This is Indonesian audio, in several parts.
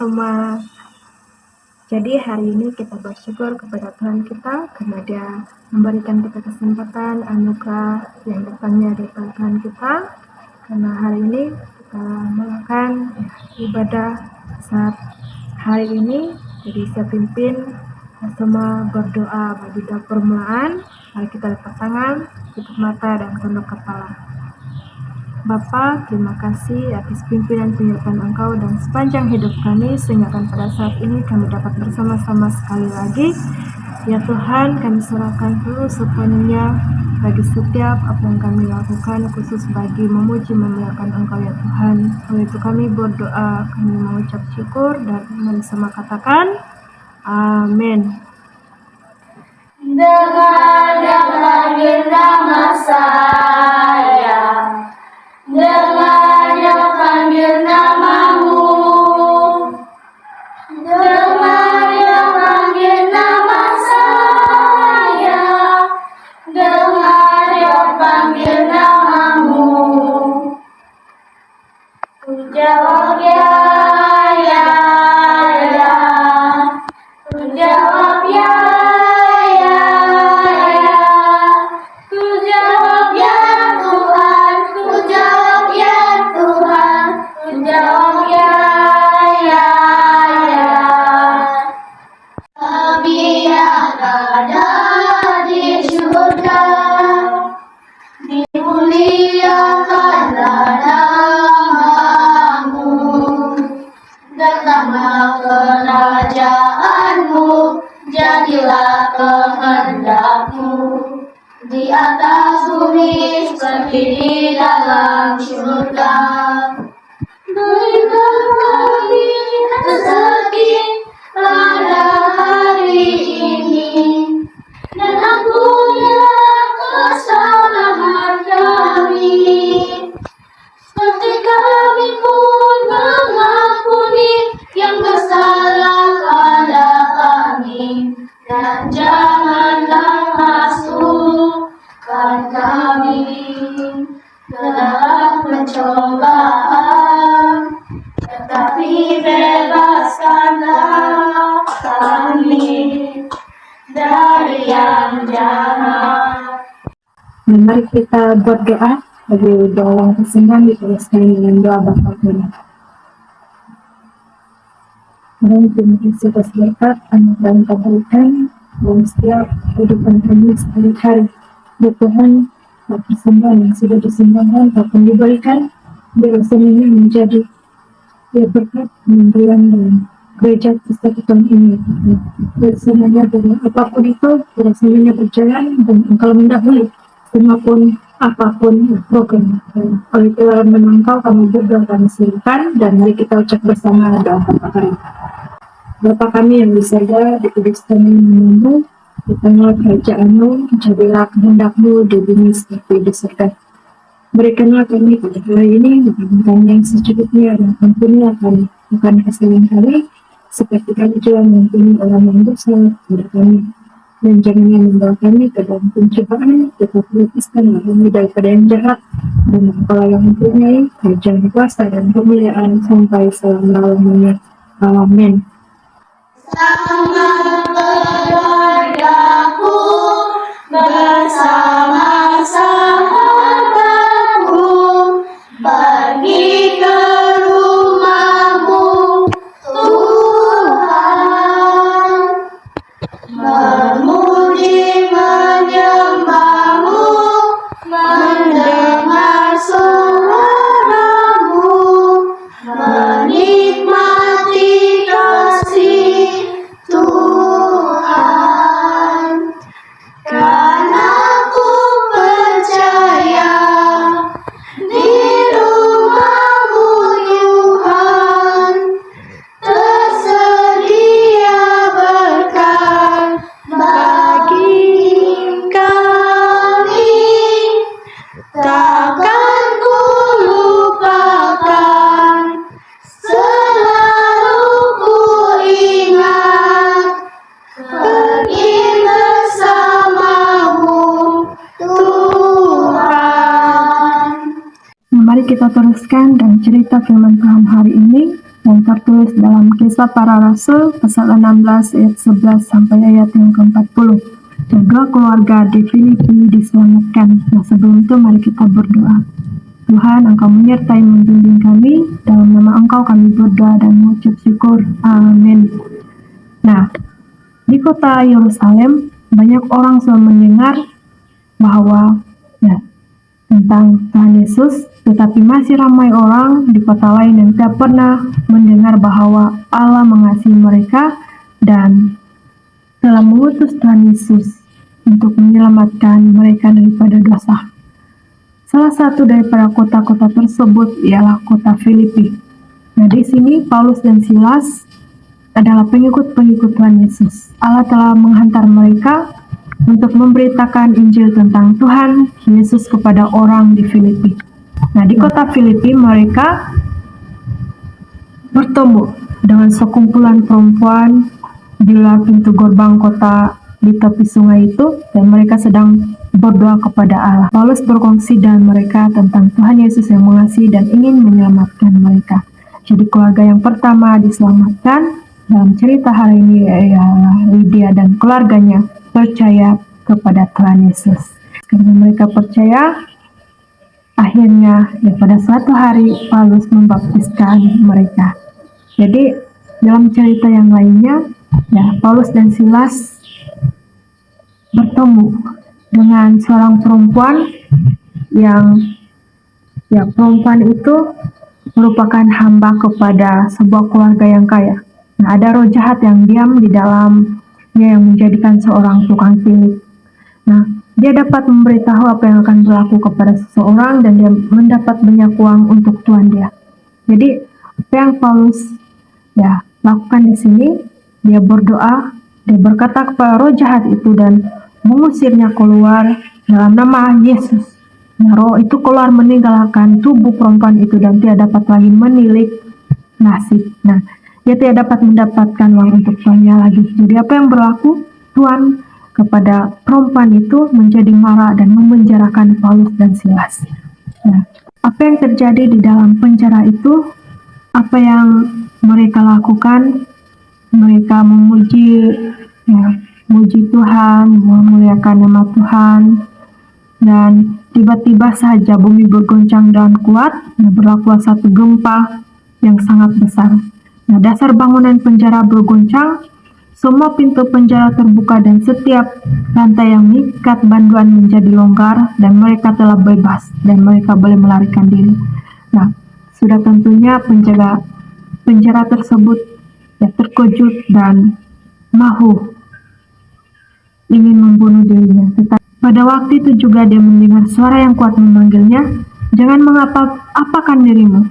semua. Jadi hari ini kita bersyukur kepada Tuhan kita karena Dia memberikan kita kesempatan anugerah yang datangnya dari Tuhan kita. Karena hari ini kita melakukan ibadah saat hari ini. Jadi saya pimpin semua berdoa bagi doa permulaan. Mari kita lepas tangan, tutup mata dan tunduk kepala. Bapa, terima kasih atas pimpinan penyertaan Engkau dan sepanjang hidup kami sehingga pada saat ini kami dapat bersama-sama sekali lagi. Ya Tuhan, kami serahkan seluruh sepenuhnya bagi setiap apa yang kami lakukan, khusus bagi memuji memuliakan Engkau ya Tuhan. Oleh itu kami berdoa, kami mengucap syukur dan bersama katakan amin. Dengar yang panggil nama saya, dengar yang panggil namamu, dengar yang panggil nama saya, dengar yang panggil namamu. Ku jawab ya, ya, ya. Ku jawab ya, ya, ya. Ku jawab ya Tuhan, ku jawab ya Tuhan, ku jawab ya, ya, ya. Kami yang ada di surga, dimuliakanlah namamu, datanglah kerajaanmu, jadilah kehendakmu di atas bumi seperti di dalam surga. Berikan kami rezeki pada hari ini, dan ampunilah kesalahan kami, seperti kami pun mengampuni yang bersalah pada kami, dan janganlah masukkan kami ke dalam pencobaan, tetapi bebaskanlah kami dari yang jahat. Mari kita berdoa bagi doa yang kesempatan dituliskan dengan doa Bapa kami. Dan terima kasih atas berkat anugerah yang Kau berikan dalam setiap kehidupan kami sehari-hari. Ya Tuhan, persembahan yang sudah disembahkan akan diberikan biar semuanya menjadi berkat pemberian dalam gereja persekutuan ini. Biar semuanya dari apapun itu, biar semuanya berjalan dan Engkau mendahului semapun apapun program. Oleh itu dalam nama Engkau kami berdoa, kami serahkan, dan mari kita ucap bersama doa Bapa kami. Bapa kami yang di surga, dikuduskan namamu, datanglah kerajaan-Mu, jadilah kehendak-Mu di bumi seperti di surga. Berikanlah kami pada hari ini makanan kami yang secukupnya, dan ampunilah kami akan kesalahan kami, seperti kami juga mengampuni orang yang berdosa kepada kami. Dan jangan membawa kami ke dalam pencobaan, tetapi lepaskanlah kami daripada yang jahat. Dan Engkau yang mempunyai kerajaan, kuasa dan kemuliaan sampai selama-lamanya. Amin. Sama keluargaku, bersama sahabatku, pergi ke rumah-Mu, Tuhan, memuji menyembah-Mu, mendengar suara-Mu, menikmati kasih Tuhan. Karena ku percaya di rumah-Mu Tuhan, tersedia berkat bagi kami. Takkan ku lupakan, selalu ku ingat, pergi bersama-Mu Tuhan. Mari kita teruskan dan cerita firman Tuhan hari ini yang tertulis dalam Kisah Para Rasul pasal 16 ayat 11 sampai ayat yang ke-40. Kedua keluarga di Filipi diselamatkan. Nah, sebelum itu mari kita berdoa. Tuhan, Engkau menyertai membimbing kami, dalam nama Engkau kami berdoa dan mengucap syukur. Amin. Nah, di kota Yerusalem banyak orang sudah mendengar bahwa tentang Tuhan Yesus, tetapi masih ramai orang di kota lain yang tidak pernah mendengar bahwa Allah mengasihi mereka dan telah mengutus Tuhan Yesus untuk menyelamatkan mereka daripada dosa. Salah satu daripada kota-kota tersebut ialah kota Filipi. Nah, di sini Paulus dan Silas adalah pengikut-pengikut Tuhan Yesus. Allah telah menghantar mereka untuk memberitakan Injil tentang Tuhan Yesus kepada orang di Filipi. Nah, di kota Filipi mereka bertemu dengan sekumpulan perempuan di luar pintu gerbang kota di tepi sungai itu, dan mereka sedang berdoa kepada Allah. Paulus berkongsi dengan mereka tentang Tuhan Yesus yang mengasihi dan ingin menyelamatkan mereka. Jadi keluarga yang pertama diselamatkan dalam cerita hari ini ialah Lydia dan keluarganya percaya kepada Tuhan Yesus. Karena mereka percaya, akhirnya pada suatu hari Paulus membaptiskan mereka. Jadi dalam cerita yang lainnya, Paulus dan Silas bertemu dengan seorang perempuan yang perempuan itu merupakan hamba kepada sebuah keluarga yang kaya. Nah, ada roh jahat yang diam di dalamnya yang menjadikan seorang tukang tilik. Nah, dia dapat memberitahu apa yang akan berlaku kepada seseorang dan dia mendapat banyak uang untuk tuan dia. Jadi, apa yang Paulus lakukan di sini, dia berdoa, dia berkata kepada roh jahat itu dan mengusirnya keluar dalam nama Yesus. Nah, roh itu keluar meninggalkan tubuh perempuan itu dan dia dapat lagi menilik nasib. Nah, dia tidak dapat mendapatkan uang untuk tuannya lagi. Jadi apa yang berlaku? Tuan kepada perempuan itu menjadi marah dan memenjarakan Paulus dan Silas. Nah, apa yang terjadi di dalam penjara itu? Apa yang mereka lakukan? Mereka memuji Tuhan, memuliakan nama Tuhan, dan tiba-tiba saja bumi bergoncang dan kuat, dan berlaku satu gempa yang sangat besar. Nah, dasar bangunan penjara bergoncang, semua pintu penjara terbuka dan setiap rantai yang mengikat banduan menjadi longgar dan mereka telah bebas dan mereka boleh melarikan diri. Nah, sudah tentunya penjaga penjara tersebut terkejut dan mahu ingin membunuh dirinya. Tetapi pada waktu itu juga dia mendengar suara yang kuat memanggilnya, "Jangan mengapa-apakan dirimu.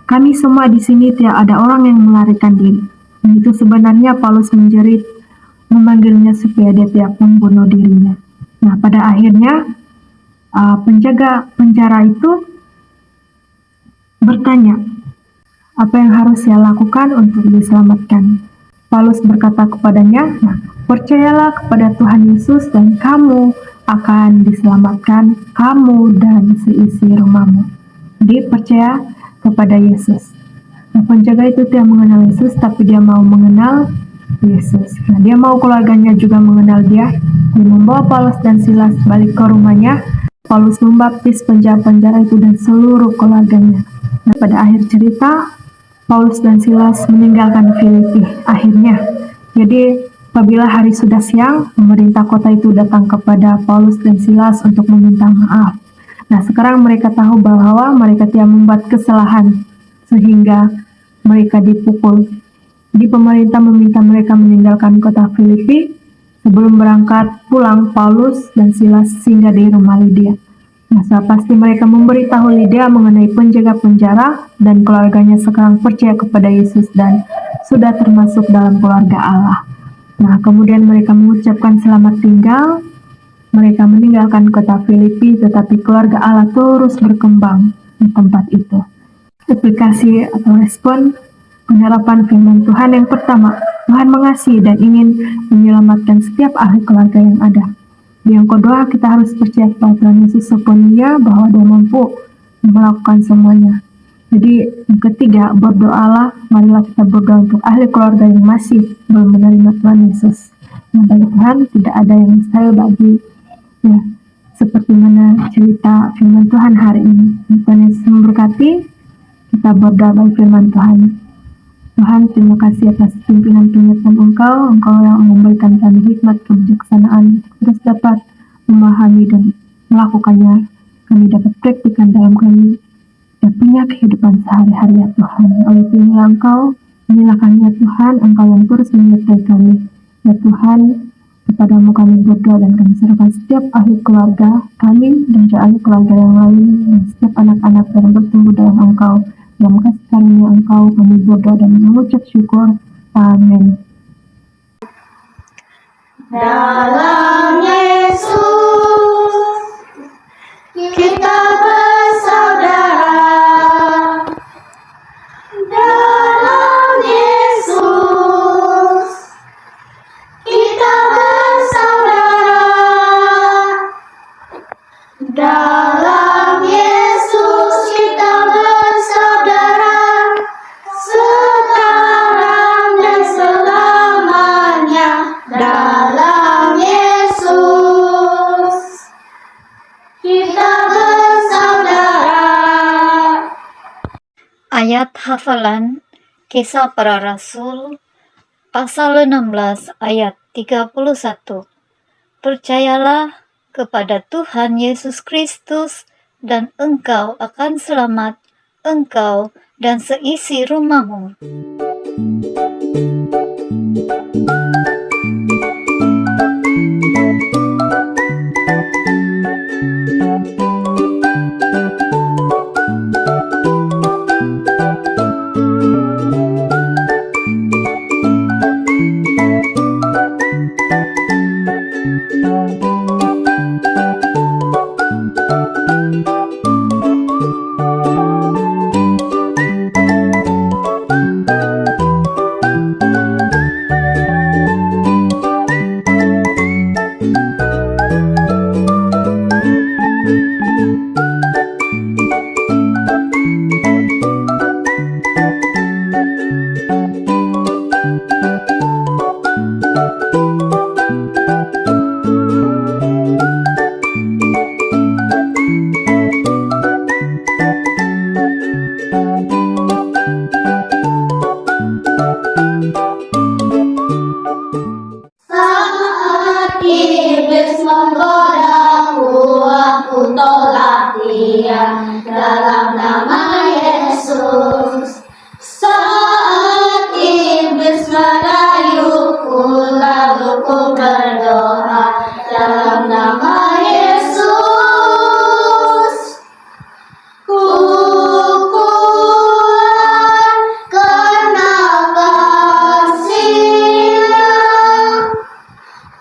Kami semua di sini tidak ada orang yang melarikan diri." Dan itu sebenarnya Paulus menjerit, memanggilnya supaya dia tidak membunuh dirinya. Nah, pada akhirnya penjaga penjara itu bertanya, apa yang harus saya lakukan untuk diselamatkan? Paulus berkata kepadanya, "Percayalah kepada Tuhan Yesus dan kamu akan diselamatkan, kamu dan seisi rumahmu." Jadi percaya kepada Yesus. Nah, penjaga itu tidak mengenal Yesus, tapi dia mau mengenal Yesus. Nah, dia mau keluarganya juga mengenal dia. Dia membawa Paulus dan Silas balik ke rumahnya. Paulus membaptis penjara-penjara itu dan seluruh keluarganya. Nah, pada akhir cerita, Paulus dan Silas meninggalkan Filipi akhirnya. Jadi apabila hari sudah siang, pemerintah kota itu datang kepada Paulus dan Silas untuk meminta maaf. Nah, sekarang mereka tahu bahwa mereka tidak membuat kesalahan sehingga mereka dipukul. Jadi pemerintah meminta mereka meninggalkan kota Filipi. Sebelum berangkat pulang, Paulus dan Silas singgah di rumah Lydia. Nah, pasti mereka memberitahu Lydia mengenai penjaga penjara dan keluarganya sekarang percaya kepada Yesus dan sudah termasuk dalam keluarga Allah. Nah, kemudian mereka mengucapkan selamat tinggal. Mereka meninggalkan kota Filipi, tetapi keluarga Allah terus berkembang di tempat itu. Aplikasi atau respon penerapan firman Tuhan yang pertama, Tuhan mengasihi dan ingin menyelamatkan setiap ahli keluarga yang ada. Yang kedua, kita harus percaya kepada Tuhan Yesus sepenuhnya bahwa Dia mampu melakukan semuanya. Jadi yang ketiga, berdoalah. Marilah kita berdoa untuk ahli keluarga yang masih belum menerima Tuhan Yesus. Yang bagi Tuhan tidak ada yang mustahil bagi ya, seperti mana cerita firman Tuhan hari ini. Tuhan Yesus memberkati. Kita berdoa bagi firman Tuhan. Tuhan, terima kasih atas pimpinan penyertaan Engkau yang memberikan kami hikmat kebijaksanaan untuk terus dapat memahami dan melakukannya. Kami dapat praktikkan dalam kami dan punya kehidupan sehari-hari ya Tuhan. Oleh inilah inilah kami ya Tuhan, Engkau yang terus menyertai kami. Ya Tuhan, kepadamu kami berdoa dan kami serahkan setiap ahli keluarga kami dan juga ahli keluarga yang lain dan setiap anak-anak yang bertumbuh dalam Engkau. Dalam kasih karunia Engkau kami berdoa dan mengucap syukur. Amin. Dalam Yesus kita bersaudara. Dalam Yesus kita bersaudara. Dalam Yesus kita bersaudara. Sekarang dan selamanya. Dalam Yesus kita bersaudara. Ayat hafalan Kisah Para Rasul pasal 16 ayat 31. Percayalah kepada Tuhan Yesus Kristus dan engkau akan selamat, engkau dan seisi rumahmu. Saat iblis menggodaku, aku tolak dia dalam nama Yesus. Saat iblis merayuku, lalu ku berdoa dalam nama Yesus. Ku kuat karena kasih-Nya.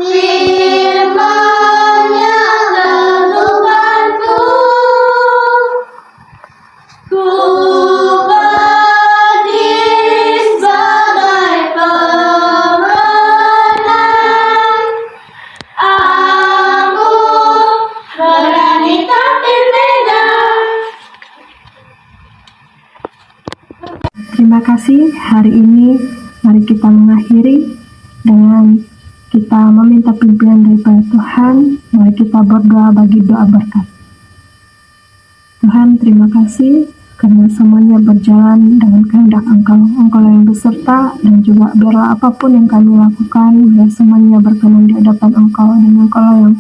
Firman-Nya teguhkanku. Ku berdiri sebagai pemenang. Aku berani tampil medan. Terima kasih. Hari ini mari kita mengakhiri dengan kita meminta pimpinan daripada Tuhan. Mari kita berdoa bagi doa berkat. Tuhan, terima kasih karena semuanya berjalan dengan kehendak Engkau. Engkau yang beserta dan juga biarlah apapun yang kami lakukan, biar semuanya berkenan di hadapan Engkau dan Engkau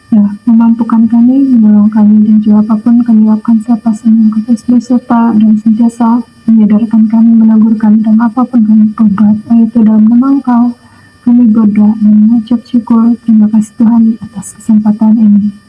yang memampukan kami, menolong kami dan juga apapun kami lakukan siapa saja Engkau terus beserta dan sentiasa menyadarkan kami, menegurkan dan apapun kami perbuat, yaitu dalam nama Engkau kami berdoa dan mengucap syukur. Terima kasih Tuhan atas kesempatan ini.